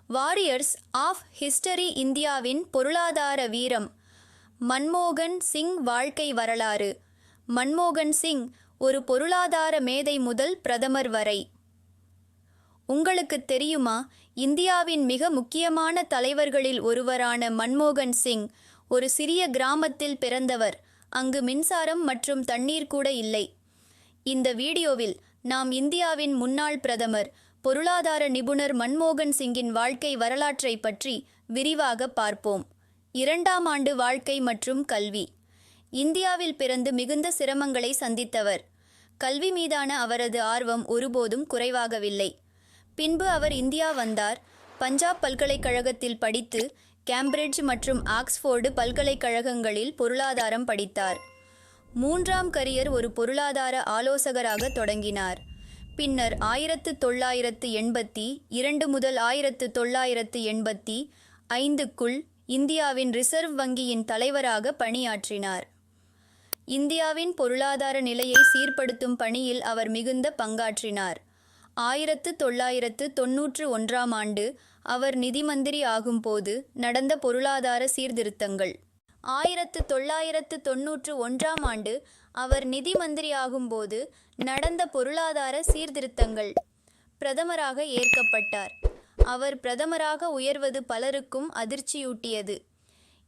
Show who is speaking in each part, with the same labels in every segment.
Speaker 1: Warriors of history இந்தியாவின் பொருளாதார வீரம். மன்மோகன் சிங் வாழ்க்கை வரலாறு. மன்மோகன் சிங் ஒரு பொருளாதார மேதை முதல் பிரதமர் வரை. உங்களுக்கு தெரியுமா, இந்தியாவின் மிக முக்கியமான தலைவர்களில் ஒருவரான மன்மோகன் சிங் ஒரு சிறிய கிராமத்தில் பிறந்தவர். அங்கு மின்சாரம் மற்றும் தண்ணீர் கூட இல்லை. இந்த வீடியோவில் நாம் இந்தியாவின் முன்னாள் பிரதமர், பொருளாதார நிபுணர் மன்மோகன் சிங்கின் வாழ்க்கை வரலாற்றை பற்றி விரிவாக பார்ப்போம். 2ஆம் ஆண்டு வாழ்க்கை மற்றும் கல்வி. இந்தியாவில் பிறந்து மிகுந்த சிரமங்களை சந்தித்தவர். கல்வி மீதான அவரது ஆர்வம் ஒருபோதும் குறைவாகவில்லை. பின்பு அவர் இந்தியா வந்தார். பஞ்சாப் பல்கலைக்கழகத்தில் படித்து கேம்பிரிட்ஜ் மற்றும் ஆக்ஸ்போர்டு பல்கலைக்கழகங்களில் பொருளாதாரம் படித்தார். 3ஆம் கரியர் ஒரு பொருளாதார ஆலோசகராக தொடங்கினார். பின்னர் 1982 முதல் 1985க்குள் இந்தியாவின் ரிசர்வ் வங்கியின் தலைவராக பணியாற்றினார். இந்தியாவின் பொருளாதார நிலையை சீர்படுத்தும் பணியில் அவர் மிகுந்த பங்காற்றினார். 1991ஆம் ஆண்டு அவர் நிதி மந்திரி ஆகும்போது நடந்த பொருளாதார சீர்திருத்தங்கள். 1991ஆம் ஆண்டு அவர் நிதி மந்திரி ஆகும்போது நடந்த பொருளாதார சீர்திருத்தங்கள். பிரதமராக ஏற்கப்பட்டார். அவர் பிரதமராக உயர்வது பலருக்கும் அதிர்ச்சியூட்டியது.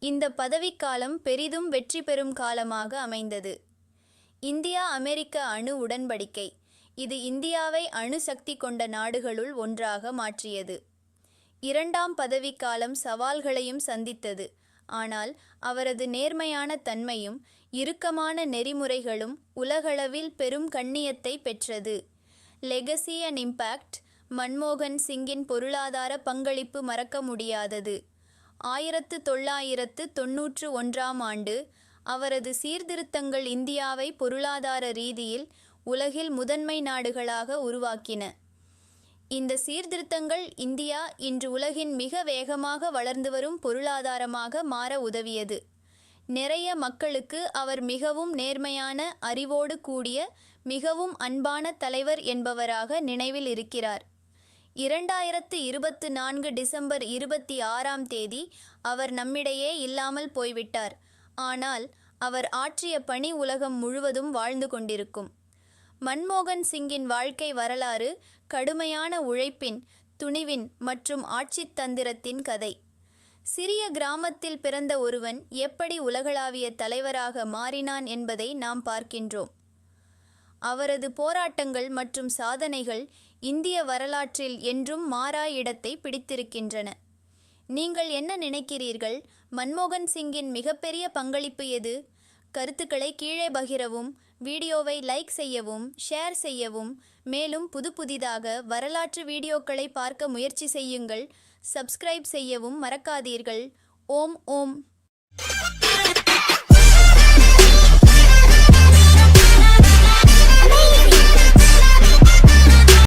Speaker 1: இந்த பதவிக்காலம் பெரிதும் வெற்றி பெறும் காலமாக அமைந்தது. இந்தியா அமெரிக்க அணு உடன்படிக்கை. இது இந்தியாவை அணு சக்தி கொண்ட நாடுகளுள் ஒன்றாக மாற்றியது. 2ஆம் பதவிக்காலம் சவால்களையும் சந்தித்தது. ஆனால் அவரது நேர்மையான தன்மையும் இறுக்கமான நெறிமுறைகளும் உலகளவில் பெரும் கண்ணியத்தை பெற்றது. Legacy and impact. மன்மோகன் சிங்கின் பொருளாதார பங்களிப்பு மறக்க முடியாதது. 1991ஆம் ஆண்டு அவரது சீர்திருத்தங்கள் இந்தியாவை பொருளாதார ரீதியில் உலகில் முதன்மை நாடுகளாக உருவாக்கின. இந்த சீர்திருத்தங்கள் இந்தியா இன்று உலகின் மிக வேகமாக வளர்ந்து வரும் பொருளாதாரமாக மாற உதவியது. நிறைய மக்களுக்கு அவர் மிகவும் நேர்மையான, அறிவோடு கூடிய, மிகவும் அன்பான தலைவர் என்பவராக நினைவில் இருக்கிறார். 2024 டிசம்பர் 26ஆம் தேதி அவர் நம்மிடையே இல்லாமல் போய்விட்டார். ஆனால் அவர் ஆற்றிய பணி உலகம் முழுவதும் வாழ்ந்து கொண்டிருக்கும். மன்மோகன் சிங்கின் வாழ்க்கை வரலாறு கடுமையான உழைப்பின், துணிவின் மற்றும் ஆட்சித் தந்திரத்தின் கதை. சிறிய கிராமத்தில் பிறந்த ஒருவன் எப்படி உலகளாவிய தலைவராக மாறினான் என்பதை நாம் பார்க்கின்றோம். அவரது போராட்டங்கள் மற்றும் சாதனைகள் இந்திய வரலாற்றில் என்றும் மாறா இடத்தை பிடித்திருக்கின்றன. நீங்கள் என்ன நினைக்கிறீர்கள்? மன்மோகன் சிங்கின் மிகப்பெரிய பங்களிப்பு எது? கருத்துக்களை கீழே பகிரவும், வீடியோவை லைக் செய்யவும், ஷேர் செய்யவும். மேலும் புதிதாக வரலாற்று வீடியோக்களை பார்க்க முயற்சி செய்யுங்கள். சப்ஸ்கிரைப் செய்யவும் மறக்காதீர்கள். ஓம்.